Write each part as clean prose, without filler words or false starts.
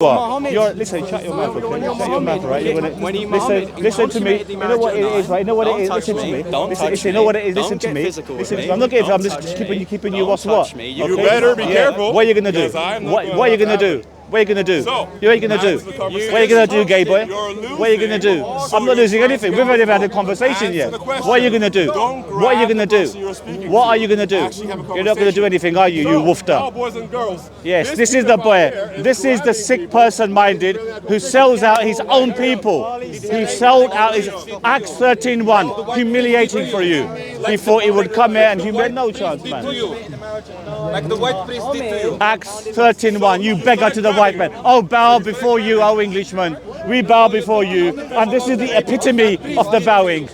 Listen, shut your mouth, okay? Shut your mouth, right? Listen to me. You know what it is, right? You know what it is. Listen to me. Listen, you know what it is. Listen to me. Listen, I'm not getting. I'm just keeping you what's what. You better be careful. What are you gonna do? What are you gonna do? What are you gonna do? What are you gonna do? What are you gonna do, gay boy? What are you gonna do? I'm not losing anything. We've already had a conversation yet. What are you gonna do? What are you gonna do? What are you gonna do? You're not gonna do anything, are you? You woofter. Boys and girls. Yes, this is the boy. This is the sick person-minded who sells out his own people. He sold out his Acts 13:1, humiliating for you. He thought he would come here and humiliate. No chance, man. Like the white priest did to you. Acts 13:1, you beggar to the white man. Oh, bow before you, O Englishman. We bow before you. And this is the epitome of the bowing.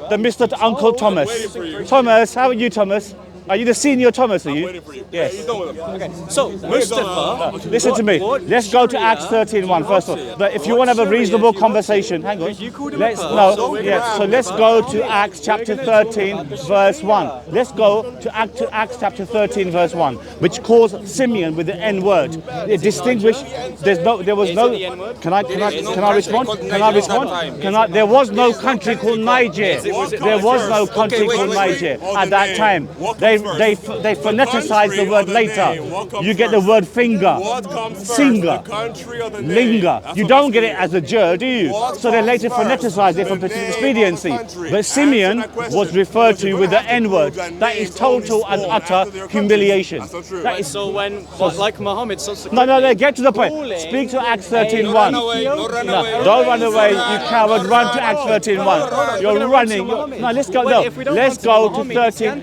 The Mr. Uncle Thomas. Thomas, how are you, Thomas? Are you the senior Thomas, are you? Yes. Okay. So, Mustafa... Listen to me. Let's go to Acts 13:1 first of all. But if you want to have a reasonable conversation, hang on. So let's go to Acts chapter 13, verse 1. Let's go to Acts chapter 13, verse 1, which calls Simeon with the N word. It distinguished. There was no. Can I respond? There was no country called Niger. There was no country called Niger at that time. They phoneticise the word later. You get the word finger, singer, linger. You don't get it as a Jew, do you? So they later phoneticise it for expediency. But Simeon was referred to with the N word. That is total and utter humiliation. That is so when, like Muhammad... No, get to the point. Speak to Acts 13:1. Don't run away, you coward. Run to Acts 13:1. You're running. No, let's go. No, let's go to 13.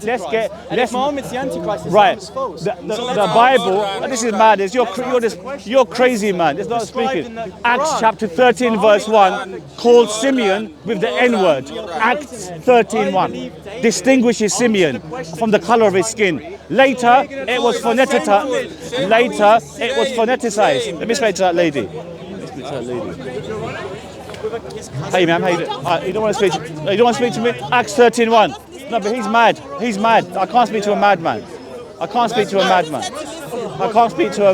If Muhammad's the Antichrist, right? The Bible. This is madness. You're crazy, man. It's not speaking. Acts chapter 13, verse 1, called Simeon with the N word. Acts 13:1 distinguishes Simeon from the color of his skin. Later, it was phoneticized. Let me speak to that lady. Hey, ma'am. You don't want to speak. You don't want to speak to me. Acts 13:1. No, but he's mad. He's mad. I can't speak to a madman. I can't speak to a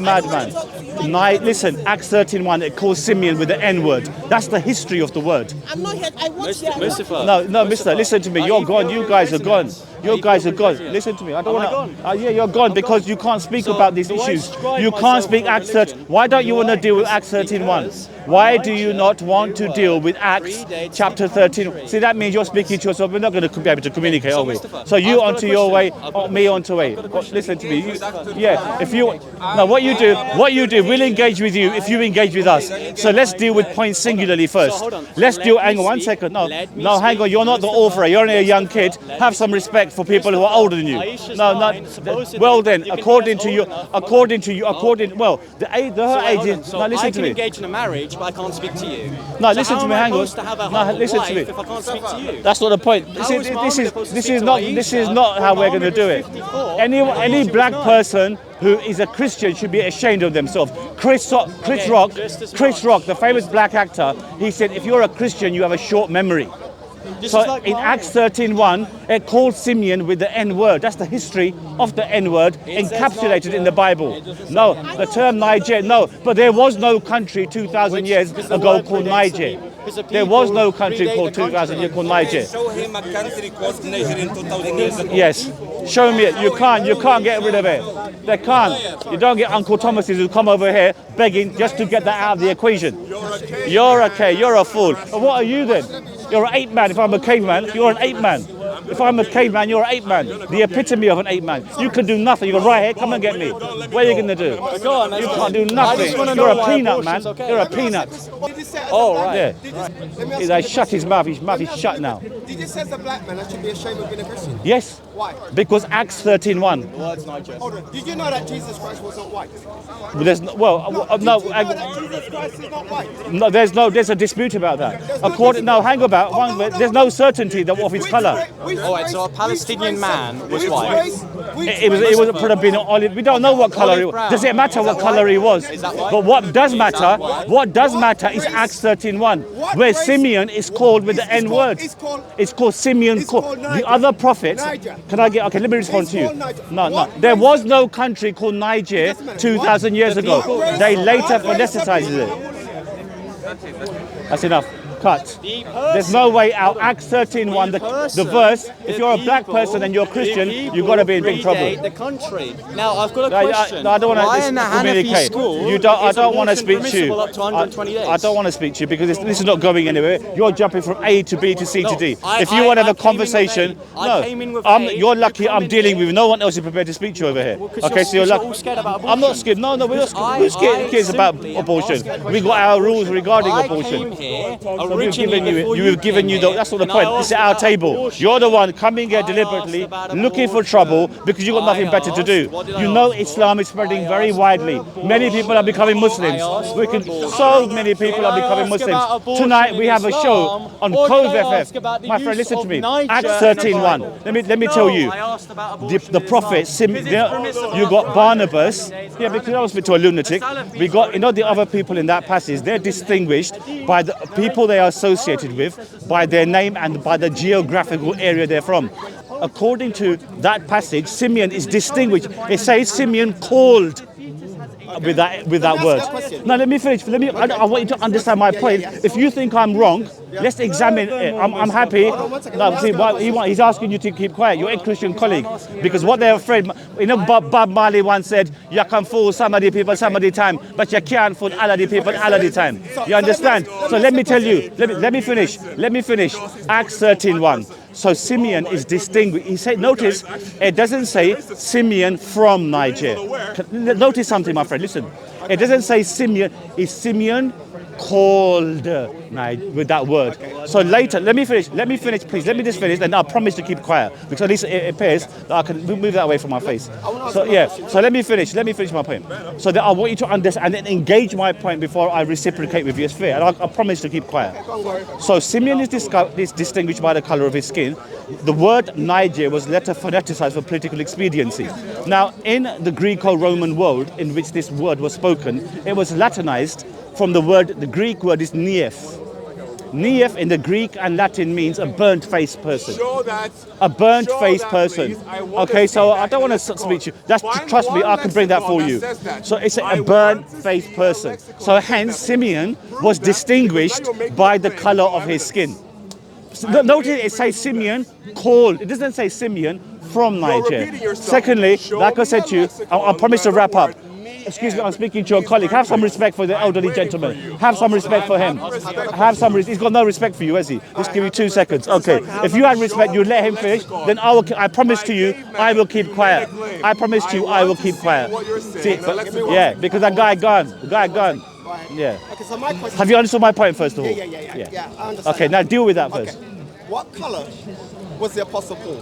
madman. Listen, Acts 13:1, it calls Simeon with the N word. That's the history of the word. I'm not here. I want to. No, mister, listen to me. You're gone. You guys are gone. Listen to me. I don't want to. Yeah, you're gone because you can't speak about these issues. You can't speak Acts 13. Why don't you want to deal with Acts 13:1? Why do you not want to deal with Acts chapter 13? See, that means you're speaking to yourself. We're not going to be able to communicate, are we? So you onto your way, me onto way. Listen to me. What you do, we'll engage with you if you engage with us. So let's deal with points singularly first. Hang on 1 second. No, hang on. You're not the author. You're only a young kid. Have some respect for people who are older than you. Well then, according to you, her age is. Now listen to me. I can engage in a marriage, but I can't speak to you. No, listen to me. Hang on. Listen to me. If I can't speak to you, that's not the point. This is not how we're going to do it. Any black person who is a Christian should be ashamed of themselves. Chris Rock, the famous black actor, he said, if you're a Christian, you have a short memory. So in Acts 13:1, it called Simeon with the N word. That's the history of the N word encapsulated in the Bible. No, the term Niger, no. But there was no country 2,000 years ago called Niger. There was no country called 2,000 years called Niger. Show him a country called Niger in 2,000 years ago. Yes, show me it. You can't get rid of it. They can't. You don't get Uncle Thomases who come over here begging just to get that out of the equation. You're okay. You're a fool. But what are you then? You're an ape man. If I'm a caveman, you're an ape man. If I'm a caveman, you're an ape man. The epitome of an ape man. You can do nothing. You're right here. Come and get me. What are you going to do? You can't do nothing. You're a peanut, man. You're a peanut. Oh, right. Yeah. He shut his mouth. His mouth is shut now. Did you say as a black man I should be ashamed of being a Christian? Yes. Why? Because Acts 13:1. Hold on. Did you know that Jesus Christ was not white? No. Did you know that Jesus Christ is not white? No, there's a dispute about that. There's no certainty of his colour. Alright, so a Palestinian man was white. It would have been an olive. We don't know what colour he was. Does it matter what colour he was? But what does matter is Acts 13:1, where Simeon is called with the N word. It's called Simeon. The other prophets. Okay, let me respond to you. No. There was no country called Niger 2,000 years ago. They later phoneticized isn't it? That's enough. Cut. There's no way out. Acts 13:1, the verse. If you're a black person and you're Christian, you've got to be in big trouble. The country. Now I've got a question. I don't want Why to in the Hanafi communicate. school I don't want to speak to you. Up to 120 days? I don't want to speak to you because this is not going anywhere. You're jumping from A to B to C to D. If you want to have a conversation, you're lucky. I'm dealing with no one else is prepared to speak to you over here. Okay, so you're lucky. I'm not scared. No, we're not scared. Who's scared about abortion? We got our rules regarding abortion. We've given you that's not the point. This is our table. You're the one coming here deliberately, looking for trouble because you've got nothing better to do. You know Islam is spreading very widely. Many people are becoming Muslims. So many people are becoming Muslims. Tonight we have a show on Cove FF. My friend, listen to me. Acts 13:1. Let me tell you. The prophet, you got Barnabas. Yeah, because I was speaking to a lunatic. We got, the other people in that passage, they're distinguished by the people they are associated with, by their name and by the geographical area they're from. According to that passage, Simeon is distinguished. It says Simeon called with that word. Now let me finish. I want you to understand my point. If you think I'm wrong, let's examine it. I'm happy. No, see, he's asking you to keep quiet. You're a Christian colleague, because what they're afraid. Bob Marley once said, "You can fool some of the people some of the time, but you can't fool all of the people all of the time." You understand? So let me tell you. Let me finish. Acts 13:1. So Simeon is distinguished. He said, notice, it doesn't say Simeon from Niger. Notice something, my friend. Listen, it doesn't say Simeon. It's Simeon called with that word. So later, let me finish, please. Let me just finish, and I promise to keep quiet, because at least it appears that I can move that away from my face. So yeah. So let me finish my point. So that I want you to understand and then engage my point before I reciprocate with you. It's fair, and I promise to keep quiet. So Simeon is distinguished by the color of his skin. The word Niger was later phoneticized for political expediency. Now, in the Greco-Roman world in which this word was spoken, it was Latinized from the Greek word is Neef. Neef in the Greek and Latin means a burnt-faced person. A burnt-faced person. Okay, so I don't want to speak to you. Trust me, I can bring that for you. So it's a burnt-faced person. So hence, Simeon was distinguished by the color of his skin. Notice it says Simeon called. It doesn't say Simeon from Niger. Secondly, like I said to you, I promise to wrap up. Excuse me, I'm speaking to your colleague. Have some respect for the elderly gentleman. Have some respect for him. He's got no respect for you, has he? Just give you 2 seconds. Okay. If you had respect, you'd let him finish. Then I promise to you, I will keep quiet. I promise to you, I will keep quiet. See, yeah, because that guy gone. Yeah. Okay, so my question. Have you understood my point first of all? Yeah, I understand. Okay, now deal with that first. Okay. What color was the Apostle Paul?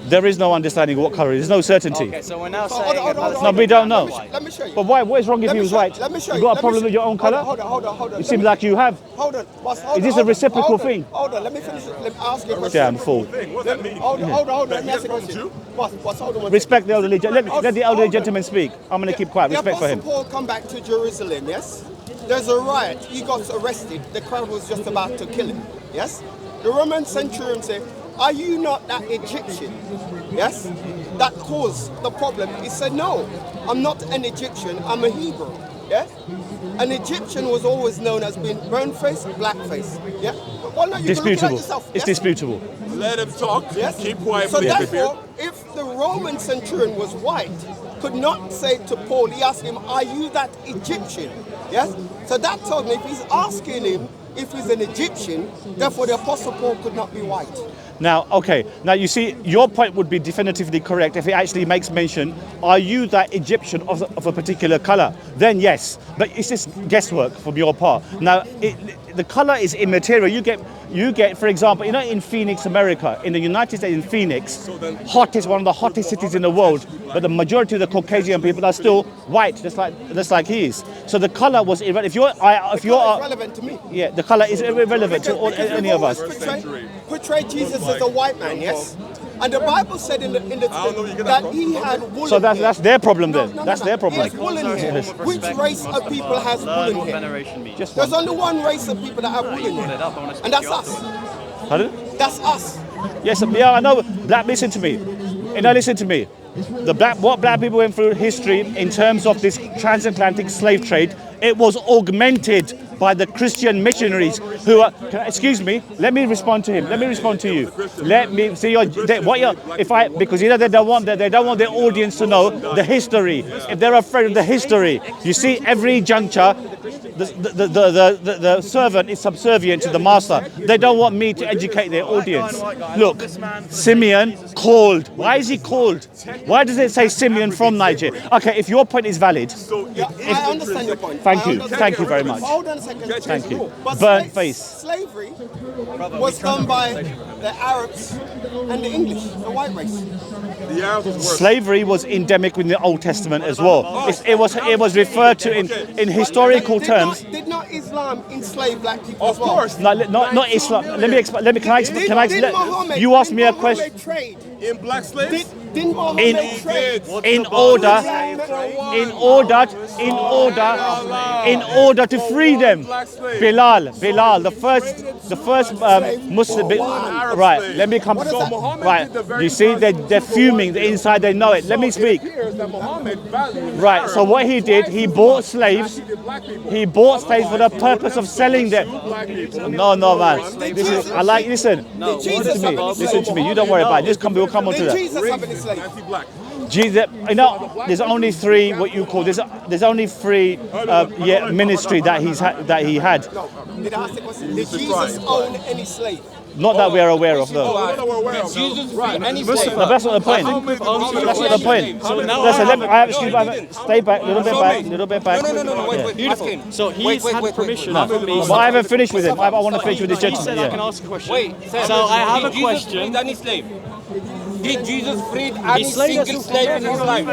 There is no understanding of what color. There's no certainty. Okay, so we're now Hold saying... on. No, we don't know. Let me show you. But why? What is wrong if he was right? Let me show you. You got a problem with your own color? Hold on. It seems like you have. Hold on. Is this a reciprocal thing? Hold on. Let me finish. Let me ask you a question. Damn fool. Hold on. Let me ask you a question. Hold on. Respect the elderly gentleman. Let the elderly gentleman speak. I'm going to keep quiet. Respect for him. The Apostle Paul come back to Jerusalem, yes? There's a riot. He got arrested. The crowd was just about to kill him, yes? The Roman centurion said, "Are you not that Egyptian?" Yes? That caused the problem. He said, "No, I'm not an Egyptian, I'm a Hebrew." Yeah? An Egyptian was always known as being brown face, black face. Yeah? Well, no, you disputable. Yourself, it's yes? disputable. Let him talk. Yes? Keep quiet, so please. therefore, if the Roman centurion was white, could not say to Paul, he asked him, "Are you that Egyptian?" Yes? So that told me if he's asking him if he's an Egyptian, therefore the Apostle Paul could not be white. Now, okay. Now, you see, your point would be definitively correct if it actually makes mention, are you that Egyptian of a particular color? Then yes. But it's just guesswork from your part. Now, the color is immaterial. You get, for example, in Phoenix, America, in the United States, in Phoenix, one of the hottest cities in the world, but the majority of the Caucasian people are still white, just like he is. So the color was irrelevant. If you're relevant to me. Yeah, the color is irrelevant to any of us. Portray Jesus as a white man, yes? And the Bible said in the that he had wool. So that's their problem then. That's their problem. He has wool in hair. Which race of people has wool in hair? There's only one race of people that have wool in hair, and that's us. Pardon? That's us. Yes, yeah, I know. Listen to me. Listen to me. What black people went through history in terms of this transatlantic slave trade It was augmented by the Christian missionaries who are. Excuse me. Let me respond to him. Let me respond to you. Let me see because they don't want their audience to know the history. If they're afraid of the history, you see, every juncture, the servant is subservient to the master. They don't want me to educate their audience. Look, Simeon called. Why is he called? Why does it say Simeon from Nigeria? Okay, if your point is valid. I understand your point. Thank you. Thank you very much. Hold on a second. Thank you. But Burnt face. Slavery was done by the Arabs and the English, the white race. The Arabs was worse. Slavery was endemic in the Old Testament as well. It was referred to in historical terms. Did not Islam enslave black people as well? Of course. No, not Islam. Let me explain. Did Muhammad, You asked me a Muhammad question. trade? In black slaves? Didn't Muhammad trade? In order to free them. Bilal, the first Muslim. Right. Let me come. Right. You see, they're fuming. The inside, they know it. Let me speak. Right. So what he did, he bought slaves. He bought slaves for the purpose of selling them. No, man. Listen to me. You don't worry about it. We'll come on to that. Jesus having a slave. Jesus, there's only three. What you call there's only three ministry that he had. Did I ask the question? Did Jesus own any slave? Not that we are aware of, though. Jesus freed any slave. No, that's not the point. That's not the point. So now Listen, stay back, little bit back. No, wait. Beautiful. So he's had permission from me. But I haven't finished with him. I want to finish with this He said gentleman. I can Yeah. ask a question. Wait, So I have a did Jesus question. freed any slave? Did Jesus freed any slayed us single slave in his life?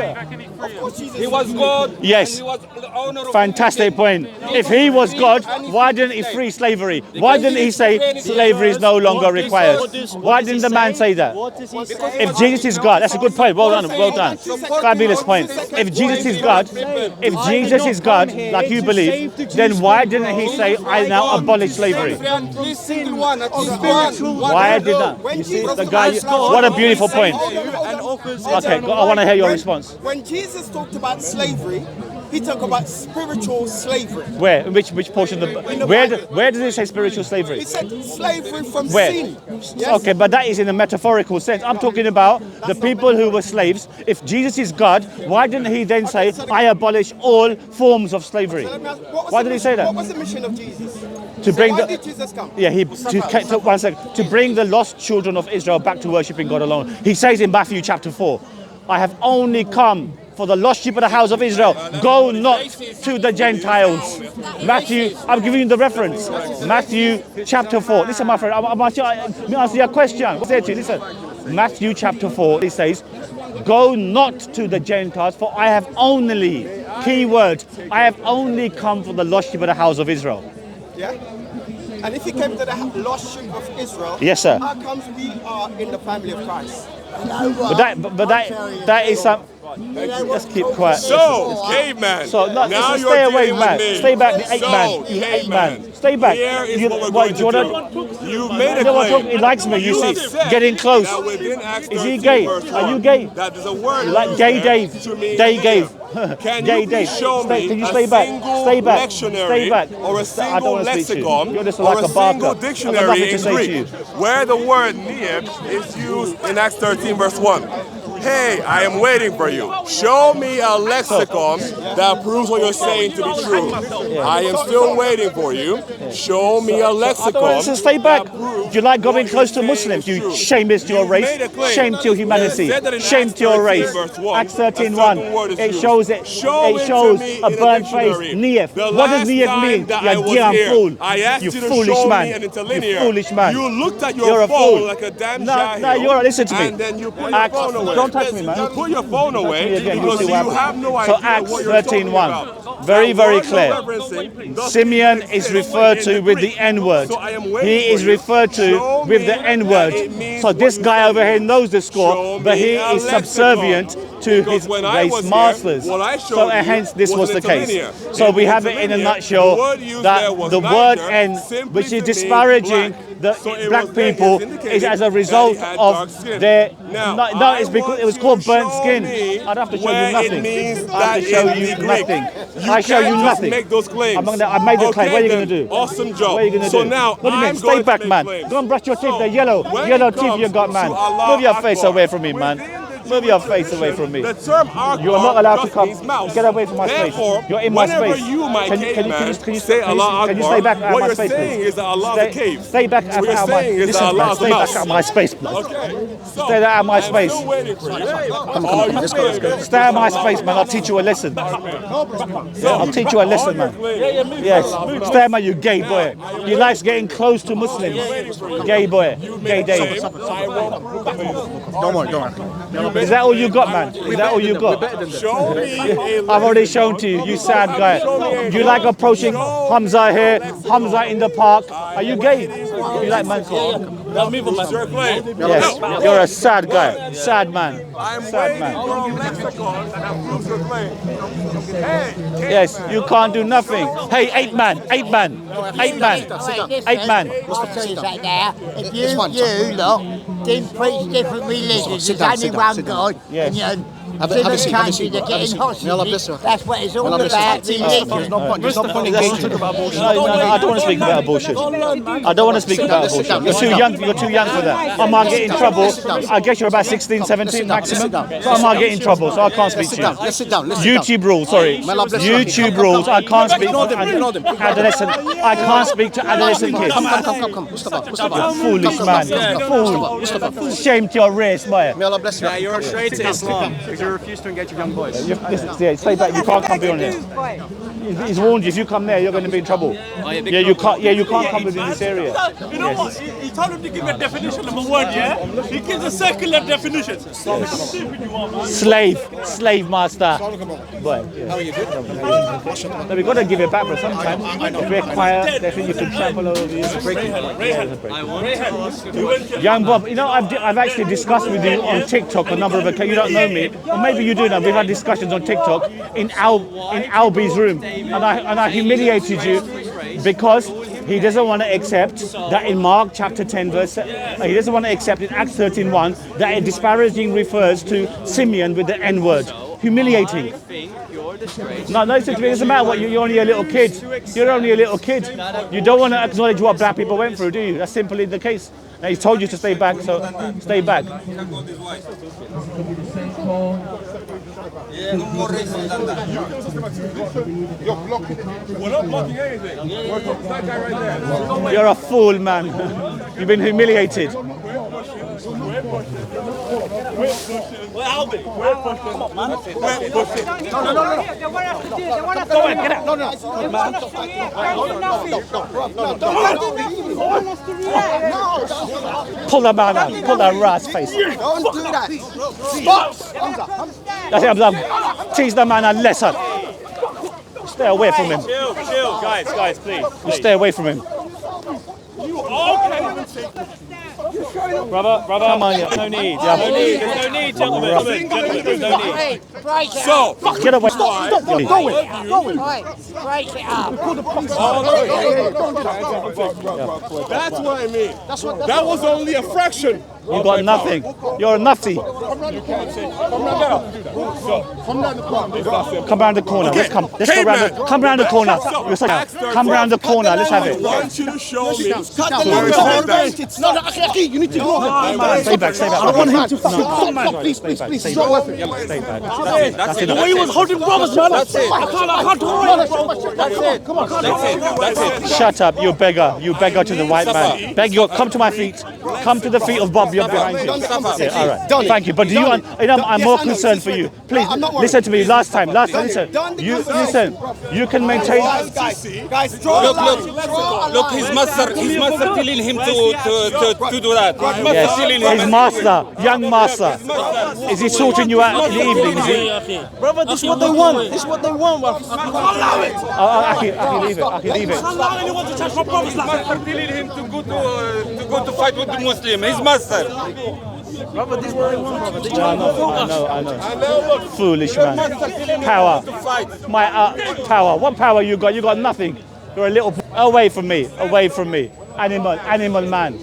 Of course, Jesus. He was God. Yes. And he was the owner of Fantastic point. If he was God, why didn't he free slavery? Why didn't he say slavery is no longer required? Why didn't the man say that? What does he say? If Jesus is God, that's a good point. Well done. Fabulous point. If Jesus is God, like you believe, then why didn't he say, I now abolish slavery? Every single one. At least one. Why did that? You see, the guy, what a beautiful point. And offers Okay, I want to hear your response. When Jesus talked about slavery, he talked about spiritual slavery. Where? In which portion of the where does it say spiritual slavery? He said slavery from Where? sin. Yes? Okay, but that is in a metaphorical sense. I'm talking about the people who were slaves. If Jesus is God, why didn't he then say, I abolish all forms of slavery? So let me ask, Why did he say that? What was the mission of Jesus? To bring Why the did Jesus come? yeah, to bring the lost children of Israel back to worshiping God alone. He says in Matthew chapter 4, I have only come for the lost sheep of the house of Israel. Go not to the Gentiles. Matthew, I'm giving you the reference. Matthew chapter 4. Listen, my friend, I'm asking you a question. What's there to you? Listen. Matthew chapter 4, it says, go not to the Gentiles, for I have only, key word, I have only come for the lost sheep of the house of Israel. Yeah? And if he came to the lost sheep of Israel, Yes, sir. how comes we are in the family of Christ? But that is some. Let's keep quiet. So, caveman. So now listen, you're stay away, dealing man. with me. Stay back, the ape So, man. You ape caveman. man. Stay back. Here is You- what we're what, going to Jordan? do. You've made a No one claim. talk- he likes me, you have see. said Getting close. that within Acts Is he 13 gay? verse Are you 1, gay? that there's a word Like gay Dave. to mean Gay Dave. Can Gay you Dave. please show me Can you a stay back? single Stay back. lectionary Stay back. or a I don't single want to speak to you. lexicon You're just or like a a barker. single I've got dictionary nothing to in say to you. Greek where the word near is used in Acts 13 verse 1? Hey, I am waiting for you. Show me a lexicon that proves what you're saying to be true. I am still waiting for you. Show me a lexicon. Listen, stay back. that proves Do you like going what close to you're saying Muslims? to be You true. shameless to your You've race. made a claim. Shame to your humanity. You said that in Shame Acts to your 13 race. verse 1, Acts 13:1. a certain word is It used. shows it. Show It it shows to me a in burnt dictionary. face. Niyef. The What does last niyef time mean? that You I was damn here, fool. I asked You you to foolish show man. me an You interlinear. foolish man. You looked at You're your a phone fool. like a damn No, jahil. you're listen to me. And then you put your Acts, phone away. don't touch me, man. You put your phone away me again, because you'll see you what have no happens. idea So Acts what you're talking 13:1. about. Very, That very word clear. you're referencing does Simeon not is exist referred in to the with the Greek. N-word. So I am waiting He for is you. referred to Show with me the N-word. that it means So what this you guy say. over here knows the Show score, but me he a is lexicon. subservient to Because his when I race was here, masters. what I So showed you hence this was the case. interlinear. So we In have it in a interlinear, nutshell the word used that there was the word Niger, N, simply which is to mean disparaging, black. the So it black was- people it's indicating is as a that result he had dark of skin. their. Now, No, it's I because want it was you called to burnt show skin. me I'd have to show where you nothing. it means I have that to show in you the Greek. nothing. You I show you can't just nothing. make those claims. I made the claim. What are you Okay, going to then. do? Awesome job. What are you going to So do? now What do you mean? I'm Stay going to back, make man. claims. Go and brush your teeth. So, They're yellow when teeth it you got, comes man. to Allah Move your face Akbar, away from me, man. within the Move your Jewish face away tradition, from me. The term Akbar You are not allowed to just come. means mouse. Get away from my space. Therefore, You're in my whenever space. you, my caveman, say can Allah you Akbar, stay back out of what my you're space, saying please? is that Allah is a cave. Stay back out What you're of my. saying is that Listen, Allah man, is a stay back mouse. out of my space, please. Okay. So, Stay out of my I'm space. still waiting for you. Come on, let's go. Stay out of my space, man. I'll teach you a lesson. Yeah, I'll teach you a lesson, man. Yes. Stay out, man, you gay boy. Your life's getting close to Muslims. Gay boy. Gay Dave. Don't worry. Is that all you got, man? Is that all you got? Show me a I've already shown to you, you sad guy. You like approaching Hamza here, Hamza in the park. Are you gay? You like manslaughter? What's your claim? Yes, you're a sad guy. Sad man. I'm Sad waiting man. for a lexicon that proves your claim. Hey, Yes, you can't do nothing. Hey, 8 man, 8 man, 8 man, 8 man. If you lot didn't preach different religions, Sit there's down, only sit down, one sit down. God, Yes. and you're Have a different seat, have a countries seat, are have a getting seat. May Allah bless hostages. you. That's what it's all May Allah bless you. about, religion. There's no point engaging. No, I don't want to speak about abusion. I don't want to speak about abortion. You're too young. You're too young for that. I might get in trouble. I guess you're about 16, 17 maximum. So I might get in trouble. So I can't speak to you. Let's sit down. Let's sit down. YouTube rules. Sorry. YouTube rules. I can't speak to adolescent. I can't speak to adolescent kids. Come. Mustafa. Foolish man. Fool. Shame to your race, boy. May Allah bless you. Yeah, you're straight to Islam because you refuse to engage with young boys. Yeah, stay back. You can't come beyond there. He's warned you. If you come there, you're going to be in trouble. Yeah, you can't. Yeah, you can't come within this area. You know what? He told him to give a definition of a word, yeah? He gives a circular definition. Stop how stupid you are, man. Slave master. Boy, yeah. How are you good? No, we got to give it back, but sometimes if we're quiet, they think you can trample over you. Young Bob, you know, I've actually discussed with you on TikTok a number of occasions. You don't know me, or maybe you do know. We've had discussions on TikTok in Albie's room, and I humiliated you because he doesn't want to accept that in Mark chapter 10 verse, he doesn't want to accept in Acts 13:1 that it disparaging refers to Simeon with the N word. Humiliating. No, listen to me. It doesn't matter what you're only a little kid. You're only a little kid. You don't want to acknowledge what black people went through, do you? That's simply the case. Now, he's told you to stay back, so stay back. We're not blocking anything. We're talking to that guy right there. You're a fool, man. You've been humiliated. Well, Albert, come on, man. Pull the man out. Pull that rat's face. Don't do that. Stop. That's it, I'm teach the man a lesson. Stay away from him. Chill, guys, please. You stay away from him. Brother, Come on, yeah. no need. There's no need, gentlemen. There's no need. Hey, break it So, up. Get away. Stop. Right, break it up. that's what I mean. That was only a fraction. You got nothing. You're a nutty. Come round the corner. Let's come. Let's go round the. Come round the corner. Come round the corner. Let's have I it. want you to show me. You need to go. Stay back. I don't want him to fucking Please. Stay back. That's The way he was holding brothers, man. I can't tolerate it, bro. That's it. Shut up, you beggar. You beggar to the white man. Beg your. Come to my feet. Come to the feet of Bob. You're behind you. Yeah, all right. Thank you. But do you? I'm more concerned for you. Please listen to me. Last time. Listen. You listen. You can maintain. Guys, draw a line. Look, his master telling him to do that. Yes. His master, young master. Is he sorting you out in the evening? Is he? Brother, this is what they want. This is what they want, bro. Allow it. I can leave it. I can leave it. Allow anyone to touch my brothers like that. Telling him to go to fight with the Muslim. His master. Brother, this is what they want, brother. I know. Foolish man. Power. My power. What power you got? You got nothing. You're a little. Away from me. animal man.